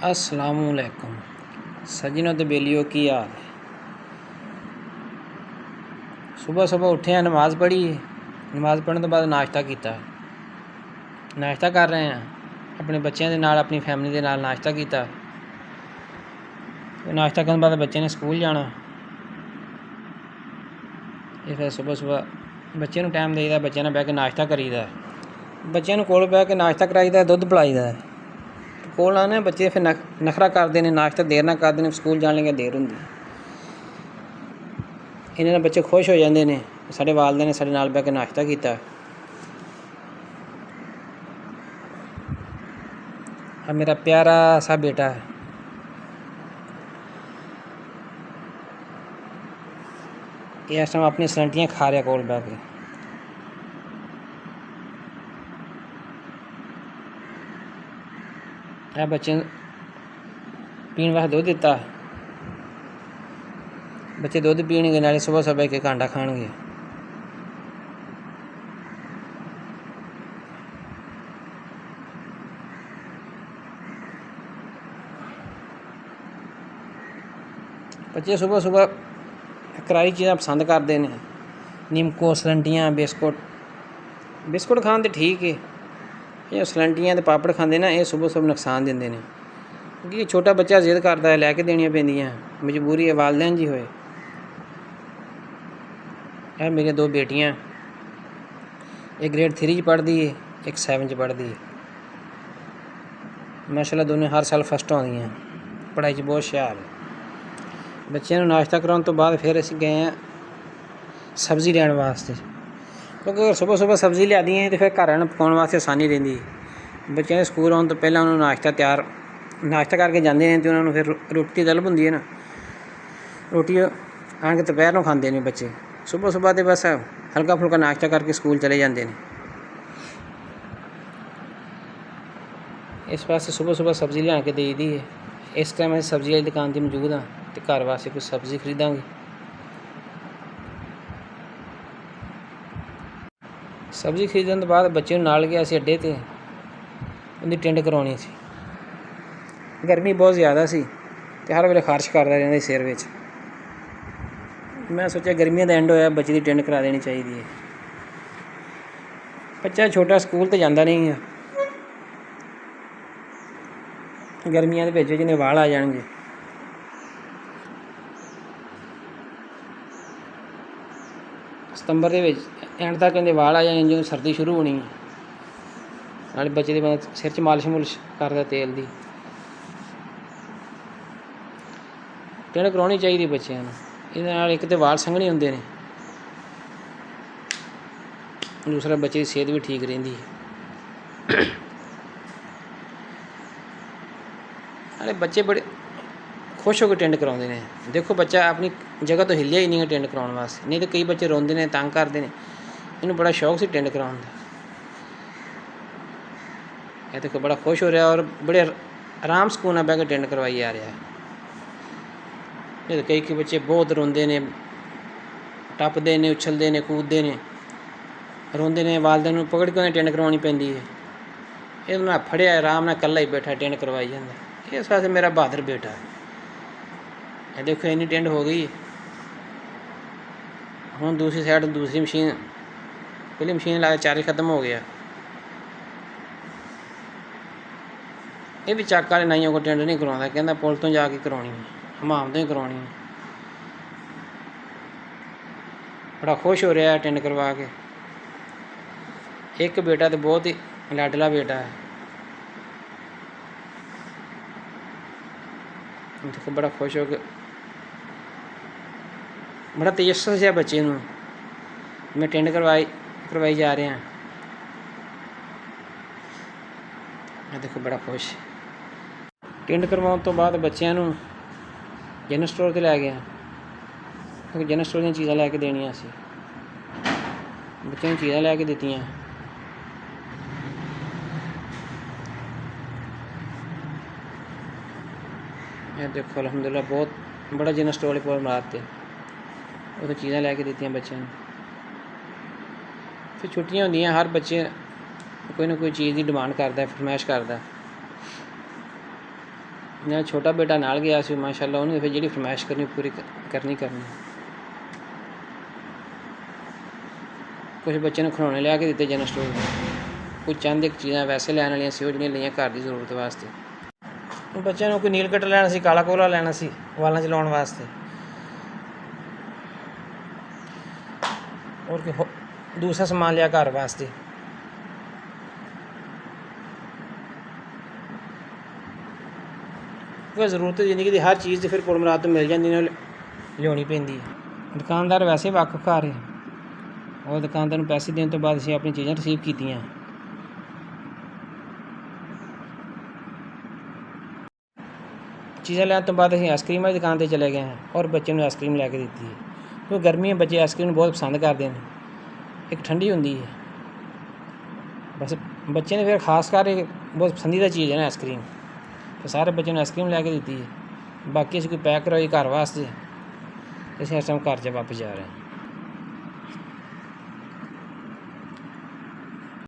अस्सलामुअलैकुम सज्जनों ते बेलियो की हाल है। सुबह सुबह उठे हैं, नमाज़ पढ़ी है। नमाज़ पढ़ने तो बाद नाश्ता किया, नाश्ता कर रहे हैं अपने बच्चों के नाल, अपनी फैमिली के नाल नाश्ता किया। नाश्ता करने बाद बच्चे ने स्कूल जाना, ये फिर सुबह सुबह बच्चे नूं टाइम देईदा, बच्चों नाल बैठ के नाश्ता करीदा, बच्चों नूं कोल बैठ के नाश्ता कराईदा, दुध पिलाईदा। कोल आने बच्चे फिर नखरा करते हैं, नाश्ता देर ना करते हैं, स्कूल जाने लगे देर होंदी। इन्हां नाल बच्चे खुश हो जाते हैं, साडे वालिदैन ने साडे नाल बैठ के नाश्ता किया। अब मेरा प्यारा सा बेटा है, ये इस टाइम अपनी सलंटियाँ खा रहा कोल बैठ के। बच्चे पीने वास्ते दुध दिता, बच्चे दुध पीणगे, नाले सुबह सुबह एक कांडा खाणगे। बच्चे सुबह सुबह करारी चीज़ां पसंद करते हैं, निमको, सलंटियाँ, बिस्कुट खान तो ठीक है, ये सलंटियाँ ते पापड़ खाते ना, ये सुबह सुबह नुकसान देंदे ने, क्योंकि छोटा बच्चा जिद करता है, लैके देनियां पैंदियां, मजबूरी है, वालदैन जी होए। यह मेरी दो बेटियां, एक ग्रेड 3 पढ़ती है, एक 7 पढ़ती है। माशाल्लाह दोनों हर साल फस्ट आउंदियां, पढ़ाई च बहुत शैल है। बच्चों नाश्ता कराने तो बाद फिर असीं गए हैं सब्ज़ी लैण वास्ते, क्योंकि अगर सुबह सुबह सब्ज़ी लियादी है तो फिर घर आह्लें पकाउण वास्ते आसानी रहिंदी है। बच्चों के स्कूल आउण तो पहलां उन्होंने नाश्ता करके जाते हैं, तो उन्होंने फिर रोटी तलब हुंदी है ना, रोटी आण के दोपहर नूं खांदे ने बच्चे। सुबह सुबह तो बस हल्का फुल्का नाश्ता करके स्कूल चले जाते हैं। इस वास्ते सुबह सुबह सब्ज़ी लिया के देई दी है। इस टाइम असीं सब्ज़ी वाली दुकान ते मौजूद हाँ, तो घर वास्ते कुछ सब्ज़ी खरीदांगे। सब्ज़ी खरीदण तो बाद बच्चे नाल गए असीं अड्डे ते, उहदी टिंड करवाउणी सी। गर्मी बहुत ज़्यादा सी ते हर वेले खारिश करदा रहिंदा सिर विच। मैं सोचा गर्मियां दा एंड होया, बच्चे दी टिंड करा देनी चाहिदी है। बच्चा छोटा स्कूल तो जांदा नहीं है, गर्मियां दे विच इहदे वाल आ जाणगे। सितंबर दे विच एंड तक इहदे वाल आ जाने, जो सर्दी शुरू होनी है। नाले बच्चे दे सिर च मालिश मुलिश करदा तेल दी। टिंड करवाउणी चाहिदी बच्चों नूं, इहदे नाल इक ते वाल संघने हुंदे ने, दूसरा बच्चे की सेहत भी ठीक रहिंदी है। अरे बच्चे बड़े खुश होकर टिंड करवाते हैं। देखो बच्चा अपनी जगह तो हिलिया ही नहीं है टिंड करवाने वास्ते, नहीं तो कई बच्चे रोंदे ने, तंग करते हैं। इन्हूं बड़ा शौक से टिंड करवाने का। यह देखो बड़ा खुश हो रहा और बड़े आराम सुकून नाल बैठ के टिंड करवाई आ रहा है। नहीं तो कई बच्चे बहुत रोंदे ने, टपदे ने, उछलते ने, कूदते ने, रोंदे ने, वालदैन नूं पकड़ के उन्हें टिंड करवानी पैंदी है। ये ना फड़िया आराम नाल कल्ला ही बैठा टिंड करवाई जांदा। इस वास्ते मेरा बहादुर बेटा है। ये देखो इन्नी टिंड हो गई, हुण दूसरी साइड दूसरी मशीन, पहली मशीन ला के चार्ज खत्म हो गया। ये भी चक वाले नाइयों को टिंड नहीं करवाता, कहता पुल तो जाके करवानी है, हमाम तो ही करवानी है। बड़ा खुश हो रहा है टिंड करवा के। एक बेटा तो बहुत ही लाडला बेटा है, देखो बड़ा खुश हो के, बड़ा तेजस्वी है बच्चे नूं मैं टिंड करवाई जा रहा। देखो बड़ा खुश। टिंड करवाउण तो बाद बच्चों नूं जनरल स्टोर ते लै गया, क्योंकि जनरल स्टोर दी चीज़ां लैके देनियां सी। बच्चों नूं चीज़ां लैके दित्तियां। यह देखो अलहमदुलिल्लाह बहुत बड़ा जनरल स्टोर पर मारते, वो चीज़ां लैके दित्तियां बच्चों नूं। फिर छुट्टियां होंदियां, हर बच्चे कोई ना कोई चीज़ की डिमांड करता है, फरमाइश करता है। मेरा छोटा बेटा नाल गया सी माशाअल्लाह, उन्हें फिर जी फरमाइश करनी पूरी करनी। कुछ बच्चे ने खिलौने लिया के दिते जनरल स्टोर, कुछ चंद एक चीज़ां वैसे लैन वालियां सी, जिहड़ियां लईआं घर की जरूरत वास्ते। बच्चों ने कोई नील कटर लेना सी, काला कोला लेना सी वालों च लाउण वास्ते, और कोई दूसरा समान लिया घर वास्ते। कोई जरूरत जिंदगी की हर चीज़ फिर पुर मुराद तो मिल जाती है, लियानी पैंदी है। दुकानदार वैसे वाकफ घर है, और दुकानदार पैसे देने तो बाद असीं अपनी चीज़ां रिसीव कीतियां। चीज़ां लैन तो बाद असीं आइसक्रीम वाली दुकान पर चले गए हैं और बच्चे ने आइसक्रीम लैके दित्ती है, क्योंकि गर्मियां बच्चे आइसक्रीम बहुत पसंद करते हैं, एक ठंडी होंदी है। बस बच्चे ने फिर खास कर बहुत पसंदीदा चीज़ है ना आइसक्रीम, तो सारे बच्चों ने आइसक्रीम लैके दित्ती है। बाकी असीं कोई पैक करवाई घर वास्ते, असीं इस टाइम घर च वापस जा रहे हैं।